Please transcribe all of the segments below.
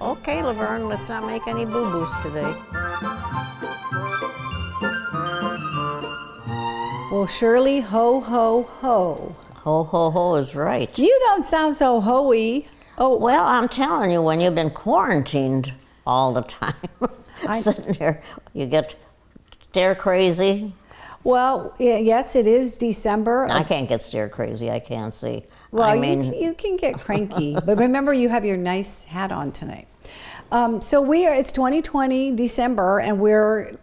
Okay, Laverne, let's not make any boo-boos today. Well, Shirley, ho, ho, ho. Ho, ho, ho is right. You don't sound so ho-y. Oh, Well, I'm telling you, when you've been quarantined all the time, sitting there, you get stare crazy. well, yes, it is December. I can't get stare crazy, I can't see. Well, I mean, you can get cranky, but remember you have your nice hat on tonight. So it's 2020 December, and we're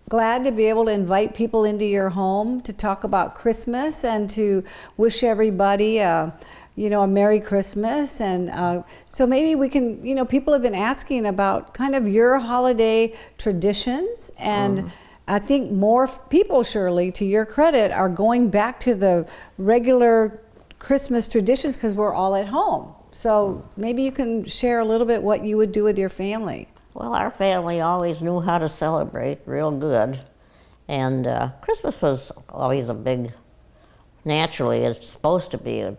glad to be able to invite people into your home to talk about Christmas and to wish everybody a Merry Christmas. And so maybe we can, people have been asking about kind of your holiday traditions, and I think more people, Shirley, to your credit, are going back to the regular Christmas traditions because we're all at home. So maybe you can share a little bit what you would do with your family. well, our family always knew how to celebrate real good. And Christmas was always naturally, it's supposed to be a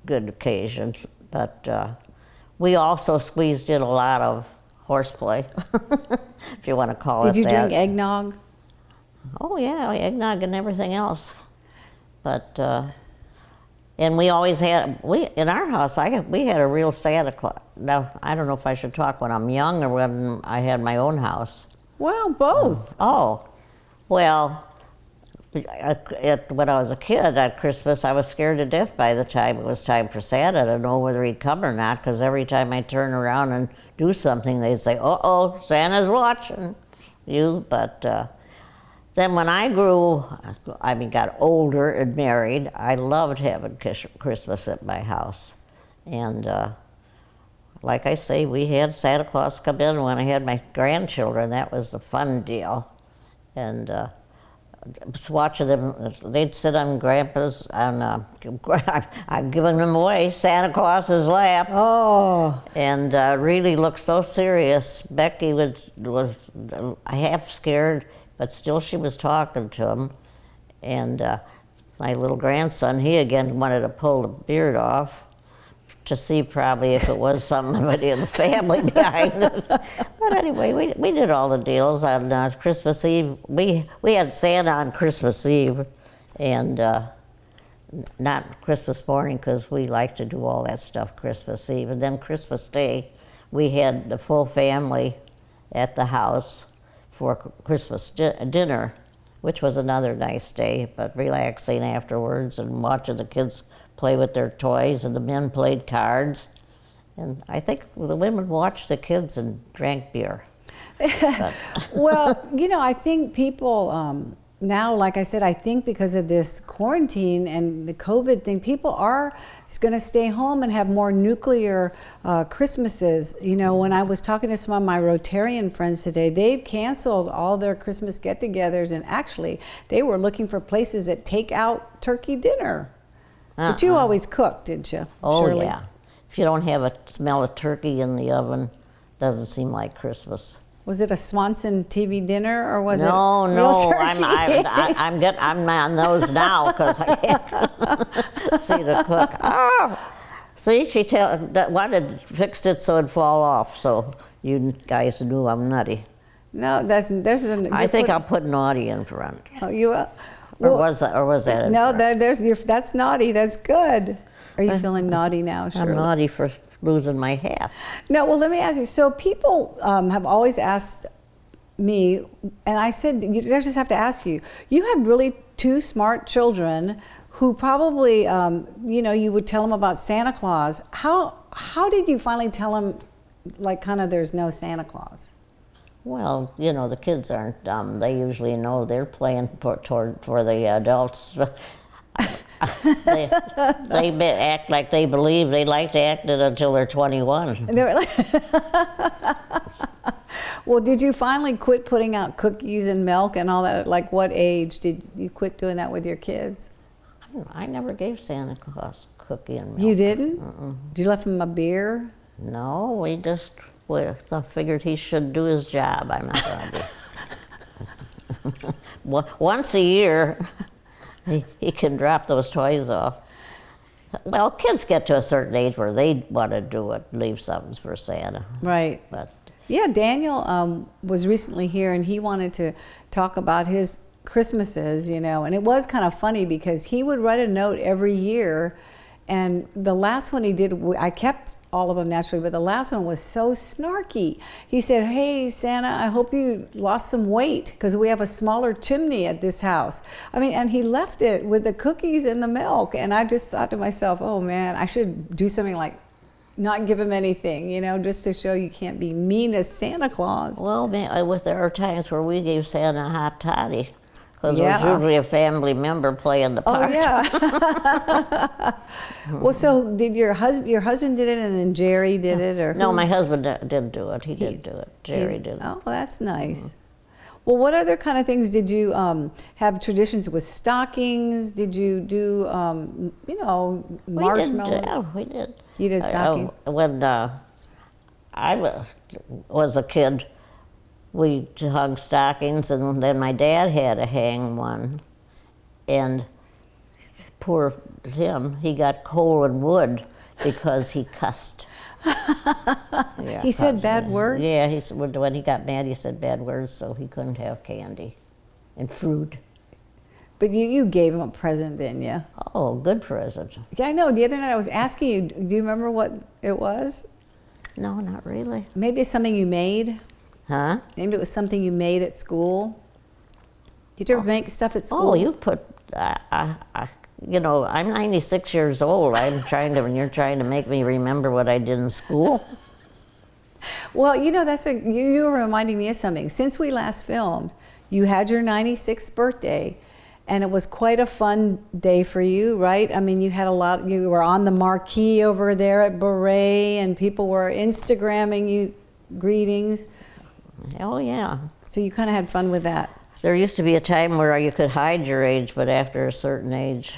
good occasion, but we also squeezed in a lot of horseplay, if you want to call it that. Did you drink eggnog? Oh yeah, eggnog and everything else. But and we always had in our house. We had a real Santa Claus. Now I don't know if I should talk when I'm young or when I had my own house. Well, both. Oh, well, when I was a kid at Christmas, I was scared to death by the time it was time for Santa to know whether he'd come or not. Because every time I turn around and do something, they'd say, "Uh-oh, Santa's watching you." But then when I got older and married, I loved having Christmas at my house. And like I say, we had Santa Claus come in when I had my grandchildren. That was the fun deal. And just watching them, they'd sit on Grandpa's, I'm giving them away, Santa Claus's lap. Oh. And really looked so serious. Becky was half scared, but still she was talking to him. And my little grandson, he again wanted to pull the beard off to see probably if it was somebody in the family behind it. But anyway, we did all the deals on Christmas Eve. We had Santa on Christmas Eve and not Christmas morning, because we like to do all that stuff Christmas Eve. And then Christmas Day, we had the full family at the house for Christmas dinner, which was another nice day, but relaxing afterwards and watching the kids play with their toys, and the men played cards. And I think the women watched the kids and drank beer. Well, I think people now, like I said, I think because of this quarantine and the COVID thing, people are going to stay home and have more nuclear Christmases. When I was talking to some of my Rotarian friends today, they've canceled all their Christmas get-togethers, and actually they were looking for places that take out turkey dinner. But you always cooked, didn't you, Oh, Shirley? yeah. If you don't have a smell of turkey in the oven, doesn't seem like Christmas. Was it a Swanson TV dinner, or was it No, real turkey? I'm on those now because I can't see the cook. Oh, see, she fixed it so it'd fall off. So you guys knew I'm nutty. No, I think I'll put naughty in front. Oh, you will. Or was that in No, front? that's naughty. That's good. Are you feeling naughty now, Shirley? I'm naughty for losing my hat. No, well, let me ask you. So people have always asked me, and I said, I just have to ask you. You had really two smart children who probably, you would tell them about Santa Claus. How did you finally tell them, there's no Santa Claus? Well, the kids aren't dumb. They usually know they're playing for the adults. they act like they believe. They like to act it until they're 21. Well, did you finally quit putting out cookies and milk and all that? Like, what age did you quit doing that with your kids? I never gave Santa Claus cookie and milk. You didn't? Mm-mm. Did you let him a beer? No, I figured he should do his job. I'm not going to do. Once a year, he can drop those toys off. Well, kids get to a certain age where they want to do it, leave something for Santa. Right. But Yeah, Daniel was recently here, and he wanted to talk about his Christmases, and it was kind of funny because he would write a note every year, and the last one he did, I kept all of them naturally, but the last one was so snarky. He said, "Hey, Santa, I hope you lost some weight because we have a smaller chimney at this house." I mean, and he left it with the cookies and the milk, and I just thought to myself, oh man, I should do something like not give him anything, just to show you can't be mean as Santa Claus. well, there are times where we gave Santa a hot toddy. Because it Yeah. was usually a family member playing the part. Oh yeah. Well, so did your husband did it, and then Jerry did it, or No, who? my husband didn't do it. He didn't do it. Jerry did. Oh, well, that's nice. Well, what other kind of things did you have traditions with stockings? Did you do marshmallows? Yeah, we did. You did stockings. When I was a kid, we hung stockings, and then my dad had to hang one. And poor him, he got coal and wood because he cussed. Yeah, He said bad words? Yeah, he said, when he got mad, he said bad words, so he couldn't have candy and fruit. But you gave him a present, didn't you? Oh, good present. Yeah, I know. The other night I was asking you, do you remember what it was? No, not really. Maybe it's something you made? Huh? Maybe it was something you made at school? Did you ever make stuff at school? Oh, you put, I'm 96 years old. And you're trying to make me remember what I did in school. Well, you were reminding me of something. Since we last filmed, you had your 96th birthday, and it was quite a fun day for you, right? I mean, you were on the marquee over there at Beret, and people were Instagramming you greetings. Oh, yeah. So you kind of had fun with that. There used to be a time where you could hide your age, but after a certain age,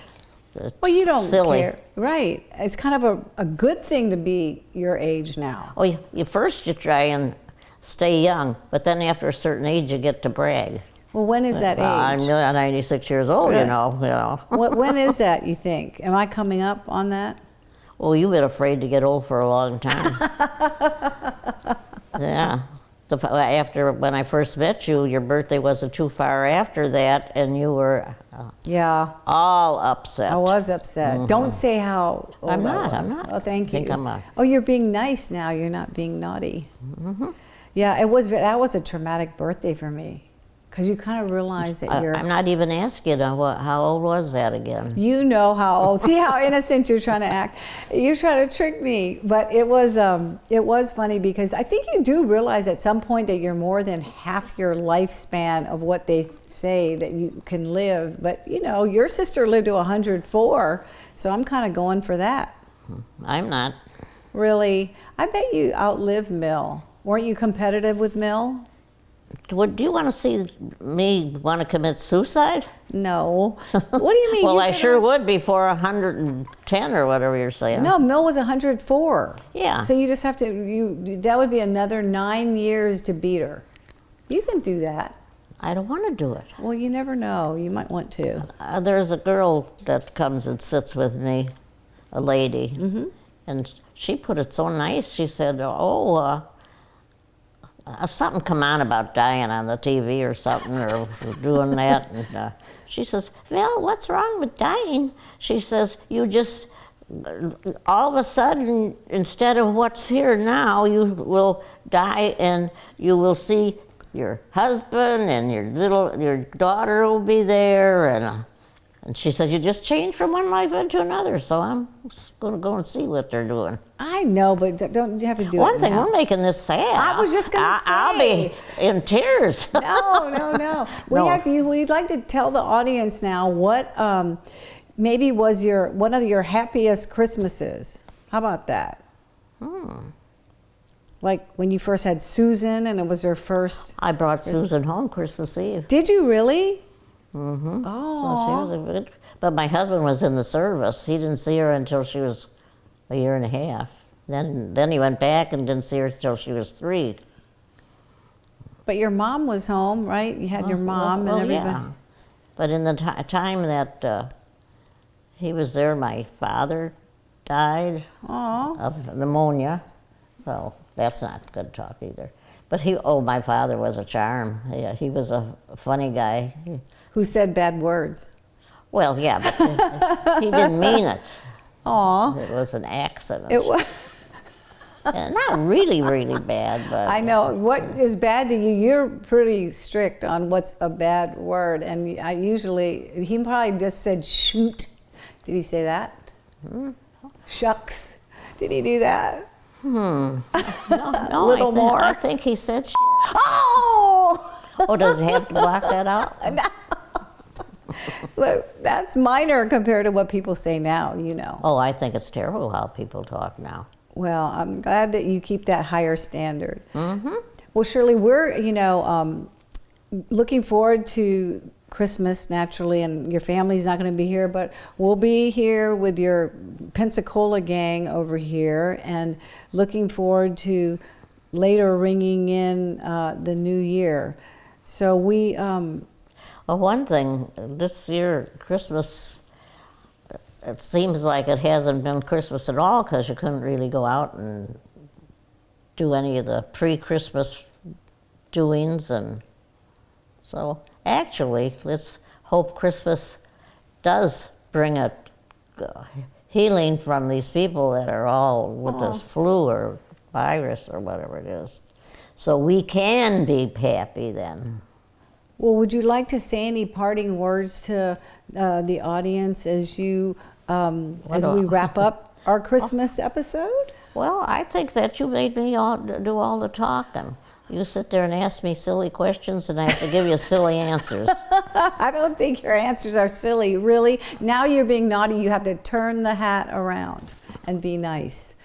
it's Well, you don't silly. care. Right. It's kind of a good thing to be your age now. Oh, you first you try and stay young, but then after a certain age, you get to brag. Well, when is that I'm age? 96 years old, Really? you know. When is that, you think? Am I coming up on that? Well, you've been afraid to get old for a long time. Yeah. When I first met you, your birthday wasn't too far after that, and you were Yeah. all upset. I was upset. Don't say how old I'm I not. I'm was. not. Oh, thank you. Think I'm not. Oh, you're being nice now. You're not being naughty. Yeah, that was a traumatic birthday for me, because you kind of realize that I'm not even asking how old was that again. you know how old. See how innocent you're trying to act. You're trying to trick me. But it was funny because I think you do realize at some point that you're more than half your lifespan of what they say that you can live. But your sister lived to 104, so I'm kind of going for that. I'm not. Really, I bet you outlived Mill. Weren't you competitive with Mill? Do you want to see me want to commit suicide? No. What do you mean? Well, You I could- sure would before 110 or whatever you're saying. No, Mill was 104. Yeah. So you just have to, that would be another 9 years to beat her. You can do that. I don't want to do it. Well, you never know. You might want to. There's a girl that comes and sits with me, a lady, and she put it so nice. She said, something come on about dying on the TV or something, or doing that. And she says, well, what's wrong with dying? She says, you just, all of a sudden, instead of what's here now, you will die and you will see your husband and your daughter will be there. And she says, you just change from one life into another, so I'm going to go and see what they're doing. I know, but don't you have to do One it thing, now. we're making this sad. I was just gonna I'll say. be in tears. No. No. We'd like to tell the audience now what maybe was one of your happiest Christmases. How about that? Like when you first had Susan and it was her first. I brought Susan home Christmas Eve. Did you really? Mm-hmm. Oh. Well, she was a good, but my husband was in the service. He didn't see her until she was a year and a half. Then he went back and didn't see her until she was 3. But your mom was home, right? You had your mom and everybody. Yeah. But in the time that he was there, my father died Aw. of pneumonia. So that's not good talk either. But my father was a charm. He was a funny guy. Who said bad words? Well, yeah, but he didn't mean it. Aw. It was an accident. It was. Not really, really bad, but I know. What is bad to you? You're pretty strict on what's a bad word. And he probably just said shoot. Did he say that? Shucks. Did he do that? no, A little more. I think he said shit. Oh! Oh, does he have to block that out? Look, that's minor compared to what people say now, you know. Oh, I think it's terrible how people talk now. Well, I'm glad that you keep that higher standard. Mm-hmm. Well, Shirley, we're, looking forward to Christmas naturally, and your family's not going to be here, but we'll be here with your Pensacola gang over here, and looking forward to later ringing in the new year. So we... Well, one thing, this year, Christmas, it seems like it hasn't been Christmas at all because you couldn't really go out and do any of the pre-Christmas doings. And so actually, let's hope Christmas does bring a healing from these people that are all with this flu or virus or whatever it is. So we can be happy then. Well, would you like to say any parting words to the audience as we wrap up our Christmas episode? Well, I think that you made me do all the talking. You sit there and ask me silly questions, and I have to give you silly answers. I don't think your answers are silly, really. Now you're being naughty. You have to turn the hat around and be nice.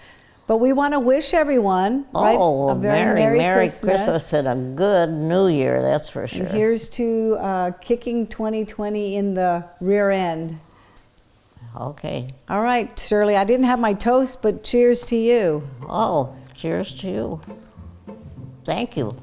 But we want to wish everyone, right, a very Merry Christmas and a good New Year, that's for sure. And here's to kicking 2020 in the rear end. Okay. All right, Shirley, I didn't have my toast, but cheers to you. Oh, cheers to you. Thank you.